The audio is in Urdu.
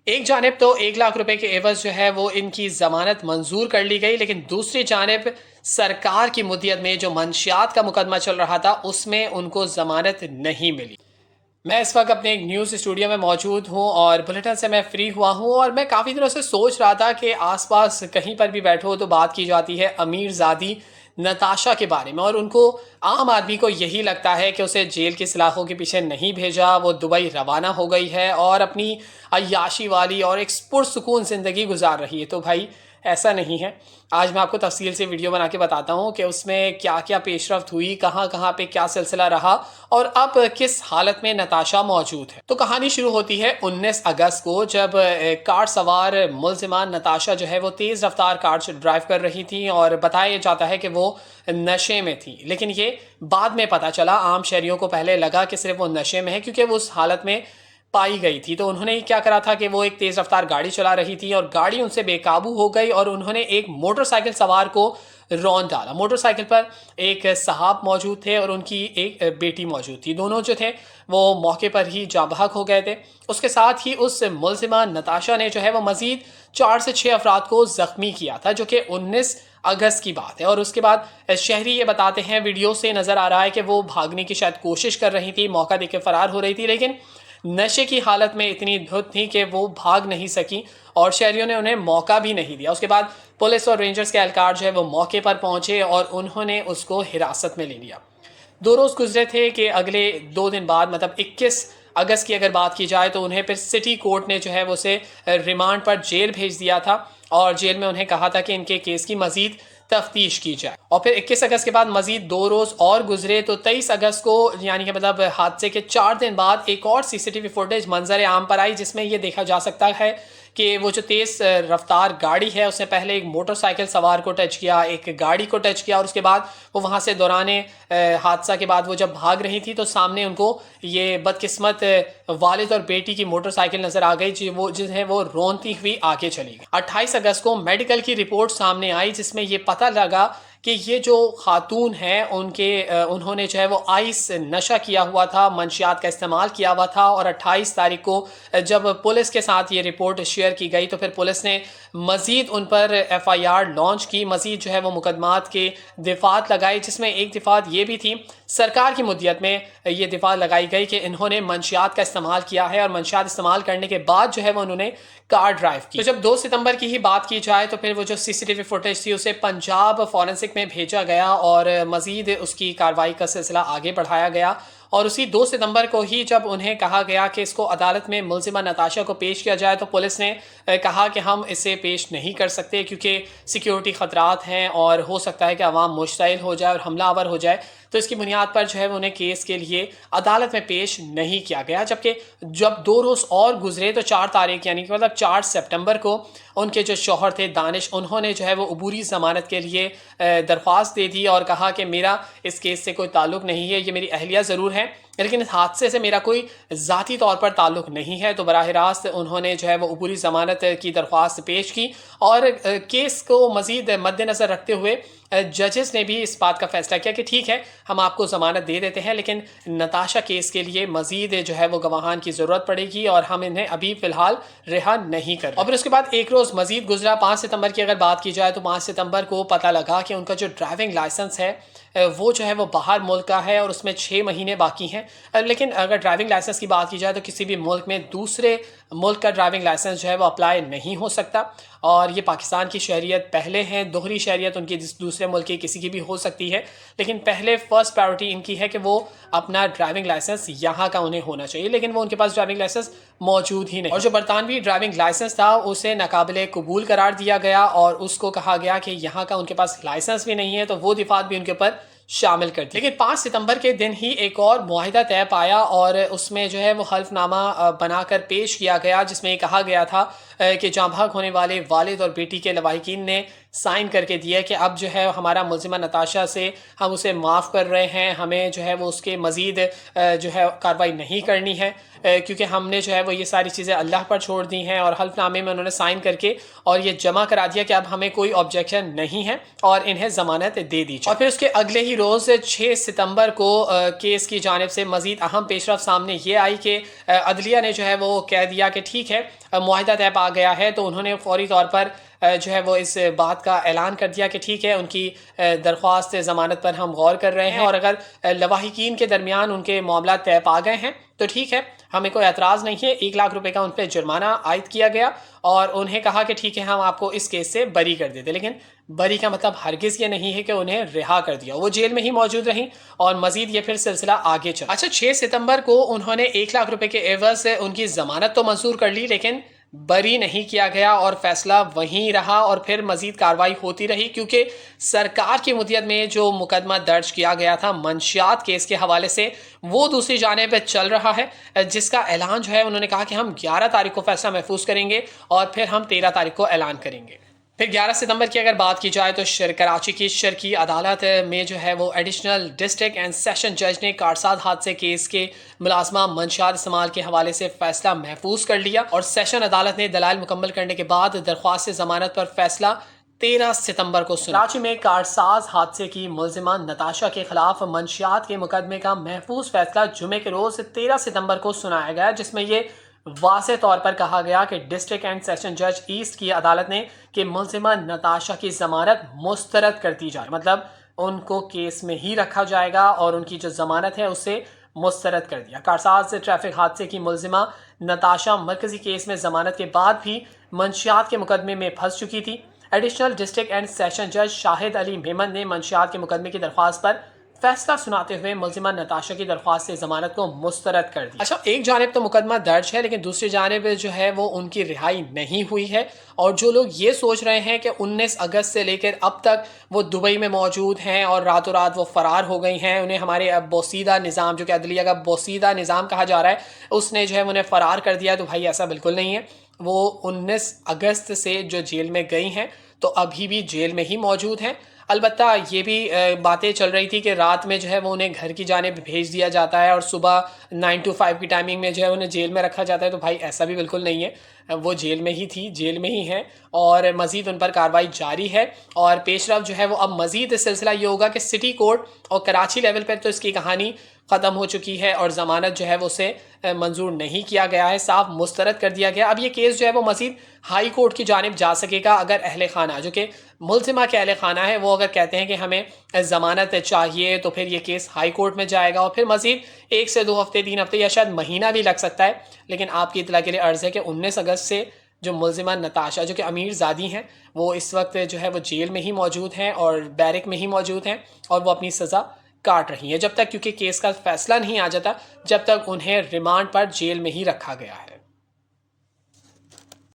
ایک جانب تو 1 لاکھ روپے کے عوض جو ہے وہ ان کی ضمانت منظور کر لی گئی، لیکن دوسری جانب سرکار کی مدت میں جو منشیات کا مقدمہ چل رہا تھا اس میں ان کو ضمانت نہیں ملی۔ میں اس وقت اپنے ایک نیوز اسٹوڈیو میں موجود ہوں اور بلیٹن سے میں فری ہوا ہوں، اور میں کافی دنوں سے سوچ رہا تھا کہ آس پاس کہیں پر بھی بیٹھو تو بات کی جاتی ہے امیر زادی نتاشا کے بارے میں، اور ان کو عام آدمی کو یہی لگتا ہے کہ اسے جیل کی سلاخوں کے پیچھے نہیں بھیجا، وہ دبئی روانہ ہو گئی ہے اور اپنی عیاشی والی اور ایک پرسکون زندگی گزار رہی ہے۔ تو بھائی ایسا نہیں ہے۔ آج میں آپ کو تفصیل سے ویڈیو بنا کے بتاتا ہوں کہ اس میں کیا کیا پیش رفت ہوئی، کہاں کہاں پہ کیا سلسلہ رہا اور اب کس حالت میں نتاشا موجود ہے۔ تو کہانی شروع ہوتی ہے 19 اگست کو، جب کار سوار ملزمہ نتاشا جو ہے وہ تیز رفتار کار ڈرائیو کر رہی تھی اور بتایا جاتا ہے کہ وہ نشے میں تھی، لیکن یہ بعد میں پتا چلا۔ عام شہریوں کو پہلے لگا کہ صرف وہ نشے میں ہے کیونکہ وہ اس حالت میں پائی گئی تھی، تو انہوں نے کیا کرا تھا کہ وہ ایک تیز رفتار گاڑی چلا رہی تھی اور گاڑی ان سے بے قابو ہو گئی اور انہوں نے ایک موٹر سائیکل سوار کو رون ڈالا۔ موٹر سائیکل پر ایک صاحب موجود تھے اور ان کی ایک بیٹی موجود تھی، دونوں جو تھے وہ موقع پر ہی جاں بحق ہو گئے تھے۔ اس کے ساتھ ہی اس ملزمہ نتاشا نے جو ہے وہ مزید 4 سے 6 افراد کو زخمی کیا تھا، جو کہ 19 اگست کی بات ہے۔ اور اس کے بعد شہری یہ بتاتے ہیں، ویڈیو سے نظر آ رہا ہے کہ وہ بھاگنے کی شاید کوشش کر رہی تھی، موقع دے کے فرار ہو رہی تھی، لیکن نشے کی حالت میں اتنی دھت تھی کہ وہ بھاگ نہیں سکی اور شہریوں نے انہیں موقع بھی نہیں دیا۔ اس کے بعد پولیس اور رینجرز کے اہلکار جو ہے وہ موقع پر پہنچے اور انہوں نے اس کو حراست میں لے لیا۔ 2 روز گزرے تھے کہ اگلے 2 دن بعد، مطلب 21 اگست کی اگر بات کی جائے، تو انہیں پھر سٹی کورٹ نے جو ہے وہ اسے ریمانڈ پر جیل بھیج دیا تھا اور جیل میں انہیں کہا تھا کہ ان کے کیس کی مزید تفتیش کی جائے۔ اور پھر 21 اگست کے بعد مزید 2 روز اور گزرے تو 23 اگست کو، یعنی کہ مطلب حادثے کے 4 دن بعد، ایک اور سی سی ٹی وی فوٹیج منظر عام پر آئی جس میں یہ دیکھا جا سکتا ہے کہ وہ جو تیز رفتار گاڑی ہے اس نے پہلے ایک موٹر سائیکل سوار کو ٹچ کیا، ایک گاڑی کو ٹچ کیا، اور اس کے بعد وہ وہاں سے دوران حادثہ کے بعد وہ جب بھاگ رہی تھی تو سامنے ان کو یہ بدقسمت والد اور بیٹی کی موٹر سائیکل نظر آ گئی جنہیں وہ رونتی ہوئی آگے چلی گئی۔ 28 اگست کو میڈیکل کی رپورٹ سامنے آئی جس میں یہ پتہ لگا کہ یہ جو خاتون ہیں انہوں نے جو ہے وہ آئس نشہ کیا ہوا تھا، منشیات کا استعمال کیا ہوا تھا، اور 28 تاریخ کو جب پولیس کے ساتھ یہ رپورٹ شیئر کی گئی تو پھر پولیس نے مزید ان پر ایف آئی آر لانچ کی، مزید جو ہے وہ مقدمات کے دفعات لگائی، جس میں ایک دفعات یہ بھی تھی سرکار کی مدت میں یہ دفاع لگائی گئی کہ انہوں نے منشیات کا استعمال کیا ہے اور منشیات استعمال کرنے کے بعد جو ہے وہ انہوں نے کار ڈرائیو کی۔ تو جب 2 ستمبر کی ہی بات کی جائے تو پھر وہ جو سی سی ٹی وی فوٹیج تھی اسے پنجاب فورنسک میں بھیجا گیا اور مزید اس کی کارروائی کا سلسلہ آگے بڑھایا گیا، اور اسی 2 ستمبر کو ہی جب انہیں کہا گیا کہ اس کو عدالت میں ملزمہ نتاشا کو پیش کیا جائے تو پولیس نے کہا کہ ہم اسے پیش نہیں کر سکتے کیونکہ سیکیورٹی خطرات ہیں اور ہو سکتا ہے کہ عوام مشتعل ہو جائے اور حملہ آور ہو جائے، تو اس کی بنیاد پر جو ہے انہیں کیس کے لیے عدالت میں پیش نہیں کیا گیا۔ جبکہ جب 2 روز اور گزرے تو 4 تاریخ یعنی کہ مطلب 4 سپٹمبر کو ان کے جو شوہر تھے دانش، انہوں نے جو ہے وہ عبوری ضمانت کے لیے درخواست دے دی اور کہا کہ میرا اس کیس سے کوئی تعلق نہیں ہے، یہ میری اہلیہ ضرور ہے لیکن اس حادثے سے میرا کوئی ذاتی طور پر تعلق نہیں ہے۔ تو براہ راست انہوں نے جو ہے وہ عبوری ضمانت کی درخواست پیش کی اور کیس کو مزید مد نظر رکھتے ہوئے ججز نے بھی اس بات کا فیصلہ کیا کہ ٹھیک ہے ہم آپ کو ضمانت دے دیتے ہیں، لیکن نتاشا کیس کے لیے مزید جو ہے وہ گواہان کی ضرورت پڑے گی اور ہم انہیں ابھی فی الحال رہا نہیں کر رہے۔ اور پھر اس کے بعد ایک روز مزید گزرا، 5 ستمبر کی اگر بات کی جائے تو 5 ستمبر کو پتہ لگا کہ ان کا جو ڈرائیونگ لائسنس ہے وہ جو ہے وہ باہر ملک کا ہے اور اس میں 6 مہینے باقی ہیں۔ لیکن اگر ڈرائیونگ لائسنس کی بات کی جائے تو کسی بھی ملک میں دوسرے ملک کا ڈرائیونگ لائسنس جو ہے وہ اپلائی نہیں ہو سکتا، اور یہ پاکستان کی شہریت پہلے ہیں، دوہری شہریت ان کی دوسرے ملک کی کسی کی بھی ہو سکتی ہے، لیکن پہلے فرسٹ پرائیورٹی ان کی ہے کہ وہ اپنا ڈرائیونگ لائسنس یہاں کا انہیں ہونا چاہیے، لیکن وہ ان کے پاس ڈرائیونگ لائسنس موجود ہی نہیں۔ اور جو برطانوی ڈرائیونگ لائسنس تھا اسے ناقابل قبول قرار دیا گیا اور اس کو کہا گیا کہ یہاں کا ان کے پاس لائسنس بھی نہیں ہے، تو وہ دفعات بھی ان کے اوپر شامل کر دی۔ لیکن 5 ستمبر کے دن ہی ایک اور معاہدہ طے پایا اور اس میں جو ہے وہ حلف نامہ بنا کر پیش کیا گیا جس میں یہ کہا گیا تھا کہ جاں بحق ہونے والے والد اور بیٹی کے لواحقین نے سائن کر کے دیا کہ اب جو ہے ہمارا ملزمہ نتاشا سے ہم اسے معاف کر رہے ہیں، ہمیں جو ہے وہ اس کے مزید جو ہے کارروائی نہیں کرنی ہے کیونکہ ہم نے جو ہے وہ یہ ساری چیزیں اللہ پر چھوڑ دی ہیں، اور حلف نامے میں انہوں نے سائن کر کے اور یہ جمع کرا دیا کہ اب ہمیں کوئی آبجیکشن نہیں ہے اور انہیں ضمانت دے دی جائے۔ اور پھر اس کے اگلے ہی روز 6 ستمبر کو کیس کی جانب سے مزید اہم پیش رفت سامنے یہ آئی کہ عدلیہ نے جو ہے وہ کہہ دیا کہ ٹھیک ہے معاہدہ طے پا گیا ہے تو انہوں نے فوری طور پر جو ہے وہ اس بات کا اعلان کر دیا کہ ٹھیک ہے ان کی درخواست ضمانت پر ہم غور کر رہے ہیں، اور اگر لواحقین کے درمیان ان کے معاملات طے پا گئے ہیں تو ٹھیک ہے، ہمیں کوئی اعتراض نہیں ہے۔ 1 لاکھ روپے کا ان پہ جرمانہ عائد کیا گیا اور انہیں کہا کہ ٹھیک ہے ہم آپ کو اس کیس سے بری کر دیتے، لیکن بری کا مطلب ہرگز یہ نہیں ہے کہ انہیں رہا کر دیا، وہ جیل میں ہی موجود رہیں اور مزید یہ پھر سلسلہ آگے چلا۔ اچھا، 6 ستمبر کو انہوں نے 1 لاکھ روپے کے عوض ان کی ضمانت تو منظور کر لی، لیکن بری نہیں کیا گیا اور فیصلہ وہیں رہا اور پھر مزید کارروائی ہوتی رہی، کیونکہ سرکار کی مدیت میں جو مقدمہ درج کیا گیا تھا منشیات کیس کے حوالے سے، وہ دوسری جانب چل رہا ہے، جس کا اعلان جو ہے انہوں نے کہا کہ ہم 11 تاریخ کو فیصلہ محفوظ کریں گے اور پھر ہم 13 تاریخ کو اعلان کریں گے۔ پھر 11 ستمبر کی اگر بات کی جائے تو کراچی کی شرقی عدالت میں جو ہے وہ ایڈیشنل ڈسٹرکٹ اینڈ سیشن جج نے کارساز حادثے کیس کے ملازمہ منشیات استعمال کے حوالے سے فیصلہ محفوظ کر لیا، اور سیشن عدالت نے دلائل مکمل کرنے کے بعد درخواست ضمانت پر فیصلہ 13 ستمبر کو سنا۔ کراچی میں کارساز حادثے کی ملزمہ نتاشا کے خلاف منشیات کے مقدمے کا محفوظ فیصلہ جمعے کے روز 13 ستمبر کو سنایا گیا، جس میں یہ واضح طور پر کہا گیا کہ ڈسٹرکٹ اینڈ سیشن جج ایسٹ کی عدالت نے کہ ملزمہ نتاشا کی ضمانت مسترد کر دی جائے، مطلب ان کو کیس میں ہی رکھا جائے گا اور ان کی جو ضمانت ہے اسے مسترد کر دیا۔ کارساز ٹریفک حادثے کی ملزمہ نتاشا مرکزی کیس میں ضمانت کے بعد بھی منشیات کے مقدمے میں پھنس چکی تھی۔ ایڈیشنل ڈسٹرکٹ اینڈ سیشن جج شاہد علی میمن نے منشیات کے مقدمے کی درخواست پر فیصلہ سناتے ہوئے ملزمہ نتاشا کی درخواست سے ضمانت کو مسترد کر دیا۔ اچھا، ایک جانب تو مقدمہ درج ہے لیکن دوسری جانب جو ہے وہ ان کی رہائی نہیں ہوئی ہے، اور جو لوگ یہ سوچ رہے ہیں کہ 19 اگست سے لے کر اب تک وہ دبئی میں موجود ہیں اور راتوں رات وہ فرار ہو گئی ہیں، انہیں ہمارے بوسیدہ نظام، جو کہ عدلیہ کا بوسیدہ نظام کہا جا رہا ہے، اس نے جو ہے انہیں فرار کر دیا، تو بھائی ایسا بالکل نہیں ہے۔ وہ 19 اگست سے جو جیل میں گئی ہیں تو ابھی بھی جیل میں ہی موجود ہیں۔ البتہ یہ بھی باتیں چل رہی تھی کہ رات میں جو ہے وہ انہیں گھر کی جانب بھیج دیا جاتا ہے اور صبح 9 to 5 کی ٹائمنگ میں جو ہے انہیں جیل میں رکھا جاتا ہے، تو بھائی ایسا بھی بالکل نہیں ہے، وہ جیل میں ہی تھی، جیل میں ہی ہیں اور مزید ان پر کارروائی جاری ہے۔ اور پیش رفت جو ہے وہ اب مزید سلسلہ یہ ہوگا کہ سٹی کورٹ اور کراچی لیول پر تو اس کی کہانی ختم ہو چکی ہے اور ضمانت جو ہے وہ اسے منظور نہیں کیا گیا ہے، صاف مسترد کر دیا گیا۔ اب یہ کیس جو ہے وہ مزید ہائی کورٹ کی جانب جا سکے گا اگر اہل خانہ، جو کہ ملزمہ کے اہل خانہ ہے، وہ اگر کہتے ہیں کہ ہمیں ضمانت چاہیے تو پھر یہ کیس ہائی کورٹ میں جائے گا اور پھر مزید 1 سے 2 ہفتے 3 ہفتے یا شاید مہینہ بھی لگ سکتا ہے۔ لیکن آپ کی اطلاع کے لیے عرض ہے کہ 19 اگست سے جو ملزمہ نتاشا، جو کہ امیر زادی ہیں، وہ اس وقت جو ہے وہ جیل میں ہی موجود ہیں اور بیرک میں ہی موجود ہیں اور وہ اپنی سزا کاٹ رہی ہیں، جب تک، کیونکہ کیس کا فیصلہ نہیں آ جاتا، جب تک انہیں ریمانڈ پر جیل میں ہی رکھا گیا ہے۔